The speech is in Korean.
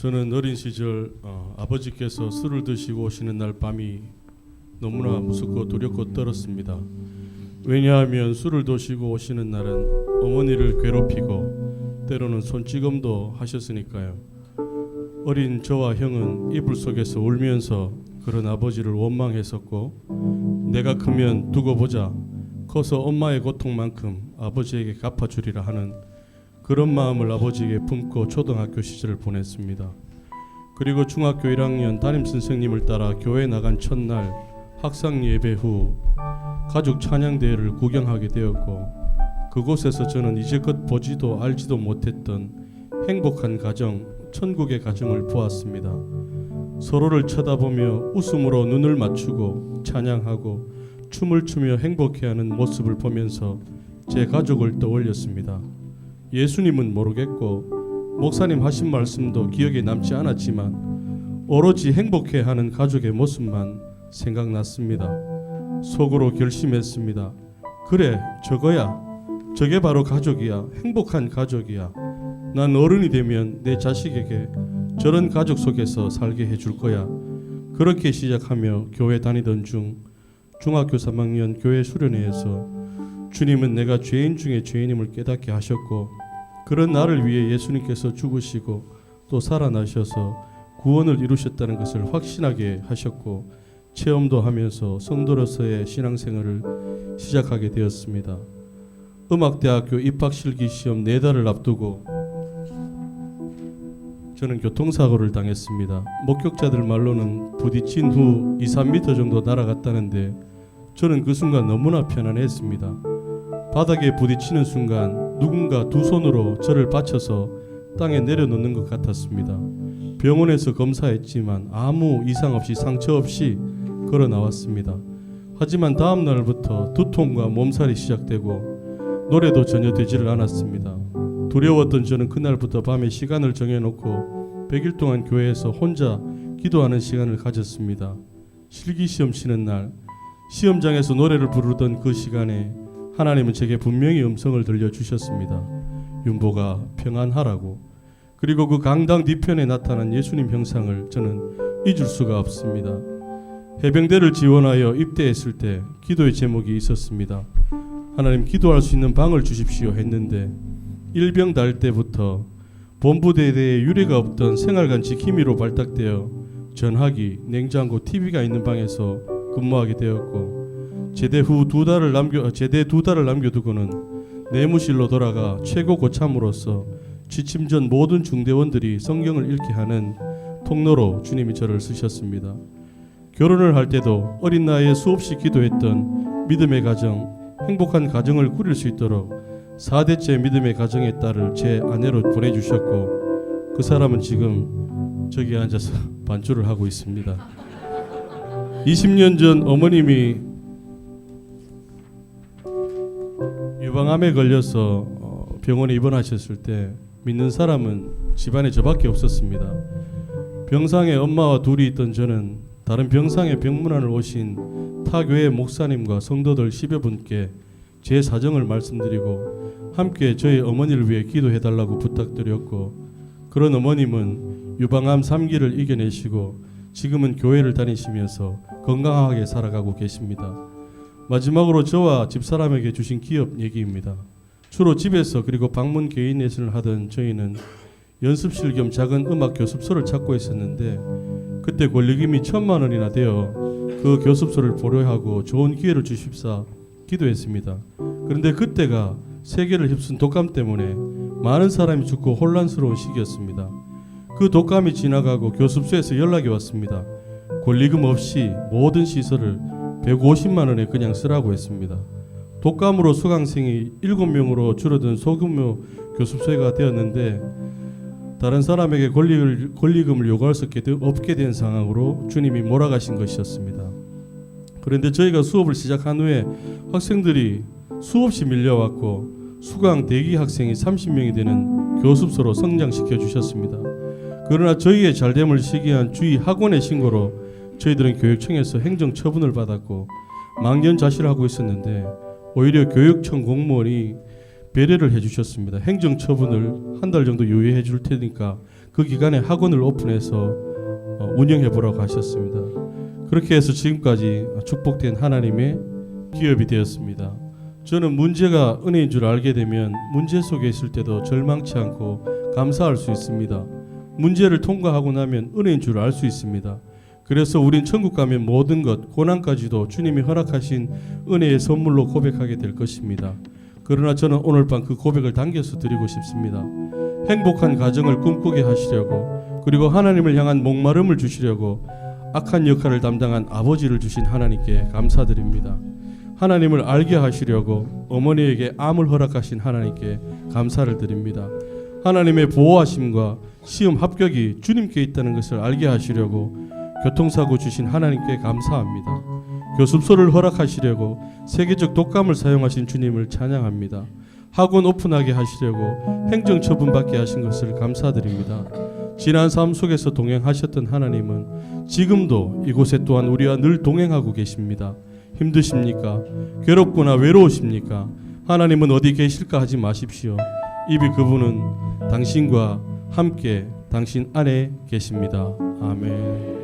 저는 어린 시절 아버지께서 술을 드시고 오시는 날 밤이 너무나 무섭고 두렵고 떨었습니다. 왜냐하면 술을 드시고 오시는 날은 어머니를 괴롭히고 때로는 손찌검도 하셨으니까요. 어린 저와 형은 이불 속에서 울면서 그런 아버지를 원망했었고, 내가 크면 두고 보자, 커서 엄마의 고통만큼 아버지에게 갚아주리라 하는 그런 마음을 아버지에게 품고 초등학교 시절을 보냈습니다. 그리고 중학교 1학년 담임선생님을 따라 교회 나간 첫날 학상 예배 후 가족 찬양대회를 구경하게 되었고, 그곳에서 저는 이제껏 보지도 알지도 못했던 행복한 가정, 천국의 가정을 보았습니다. 서로를 쳐다보며 웃음으로 눈을 맞추고 찬양하고 춤을 추며 행복해하는 모습을 보면서 제 가족을 떠올렸습니다. 예수님은 모르겠고 목사님 하신 말씀도 기억에 남지 않았지만 오로지 행복해하는 가족의 모습만 생각났습니다. 속으로 결심했습니다. 그래, 저거야. 저게 바로 가족이야. 행복한 가족이야. 난 어른이 되면 내 자식에게 저런 가족 속에서 살게 해줄 거야. 그렇게 시작하며 교회 다니던 중 중학교 3학년 교회 수련회에서 주님은 내가 죄인 중에 죄인임을 깨닫게 하셨고, 그런 나를 위해 예수님께서 죽으시고 또 살아나셔서 구원을 이루셨다는 것을 확신하게 하셨고, 체험도 하면서 성도로서의 신앙생활을 시작하게 되었습니다. 음악대학교 입학실기 시험 4달을 앞두고 저는 교통사고를 당했습니다. 목격자들 말로는 부딪힌 후 2-3m 정도 날아갔다는데 저는 그 순간 너무나 편안했습니다. 바닥에 부딪히는 순간 누군가 두 손으로 저를 받쳐서 땅에 내려놓는 것 같았습니다. 병원에서 검사했지만 아무 이상 없이 상처 없이 걸어 나왔습니다. 하지만 다음 날부터 두통과 몸살이 시작되고 노래도 전혀 되지를 않았습니다. 두려웠던 저는 그날부터 밤에 시간을 정해놓고 100일 동안 교회에서 혼자 기도하는 시간을 가졌습니다. 실기시험 치는 날 시험장에서 노래를 부르던 그 시간에 하나님은 제게 분명히 음성을 들려주셨습니다. 윤보가 평안하라고. 그리고 그 강당 뒤편에 나타난 예수님 형상을 저는 잊을 수가 없습니다. 해병대를 지원하여 입대했을 때 기도의 제목이 있었습니다. 하나님, 기도할 수 있는 방을 주십시오 했는데 일병 달 때부터 본부대에 유례가 없던 생활관 지킴이로 발탁되어 전화기, 냉장고, TV가 있는 방에서 근무하게 되었고, 제대 2달을 남겨두고는 내무실로 돌아가 최고 고참으로서 취침 전 모든 중대원들이 성경을 읽게 하는 통로로 주님이 저를 쓰셨습니다. 결혼을 할 때도 어린 나이에 수없이 기도했던 믿음의 가정, 행복한 가정을 꾸릴 수 있도록 4대째 믿음의 가정의 딸을 제 아내로 보내주셨고, 그 사람은 지금 저기 앉아서 반주를 하고 있습니다. 20년 전 어머님이 유방암에 걸려서 병원에 입원하셨을 때 믿는 사람은 집안에 저밖에 없었습니다. 병상에 엄마와 둘이 있던 저는 다른 병상에 병문안을 오신 타교회 목사님과 성도들 10여 분께 제 사정을 말씀드리고 함께 저희 어머니를 위해 기도해달라고 부탁드렸고, 그런 어머님은 유방암 3기를 이겨내시고 지금은 교회를 다니시면서 건강하게 살아가고 계십니다. 마지막으로 저와 집사람에게 주신 기업 얘기입니다. 주로 집에서 그리고 방문 개인 레슨을 하던 저희는 연습실 겸 작은 음악 교습소를 찾고 있었는데, 그때 권리금이 1,000만 원이나 되어 그 교습소를 보료하고 좋은 기회를 주십사 기도했습니다. 그런데 그때가 세계를 휩쓴 독감 때문에 많은 사람이 죽고 혼란스러운 시기였습니다. 그 독감이 지나가고 교습소에서 연락이 왔습니다. 권리금 없이 모든 시설을 150만 원에 그냥 쓰라고 했습니다. 독감으로 수강생이 7명으로 줄어든 소규모 교습소가 되었는데 다른 사람에게 권리금을 요구할 수 없게 된 상황으로 주님이 몰아가신 것이었습니다. 그런데 저희가 수업을 시작한 후에 학생들이 수없이 밀려왔고 수강 대기 학생이 30명이 되는 교습소로 성장시켜 주셨습니다. 그러나 저희의 잘됨을 시기한 주위 학원의 신고로 저희들은 교육청에서 행정처분을 받았고 망연자실하고 있었는데, 오히려 교육청 공무원이 배려를 해주셨습니다. 행정처분을 한 달 정도 유예해 줄 테니까 그 기간에 학원을 오픈해서 운영해 보라고 하셨습니다. 그렇게 해서 지금까지 축복된 하나님의 기업이 되었습니다. 저는 문제가 은혜인 줄 알게 되면 문제 속에 있을 때도 절망치 않고 감사할 수 있습니다. 문제를 통과하고 나면 은혜인 줄 알 수 있습니다. 그래서 우린 천국 가면 모든 것, 고난까지도 주님이 허락하신 은혜의 선물로 고백하게 될 것입니다. 그러나 저는 오늘 밤 그 고백을 당겨서 드리고 싶습니다. 행복한 가정을 꿈꾸게 하시려고, 그리고 하나님을 향한 목마름을 주시려고 악한 역할을 담당한 아버지를 주신 하나님께 감사드립니다. 하나님을 알게 하시려고 어머니에게 암을 허락하신 하나님께 감사를 드립니다. 하나님의 보호하심과 시험 합격이 주님께 있다는 것을 알게 하시려고 교통사고 주신 하나님께 감사합니다. 교습소를 허락하시려고 세계적 독감을 사용하신 주님을 찬양합니다. 학원 오픈하게 하시려고 행정처분받게 하신 것을 감사드립니다. 지난 삶 속에서 동행하셨던 하나님은 지금도 이곳에 또한 우리와 늘 동행하고 계십니다. 힘드십니까? 괴롭거나 외로우십니까? 하나님은 어디 계실까 하지 마십시오. 이미 그분은 당신과 함께 당신 안에 계십니다. 아멘.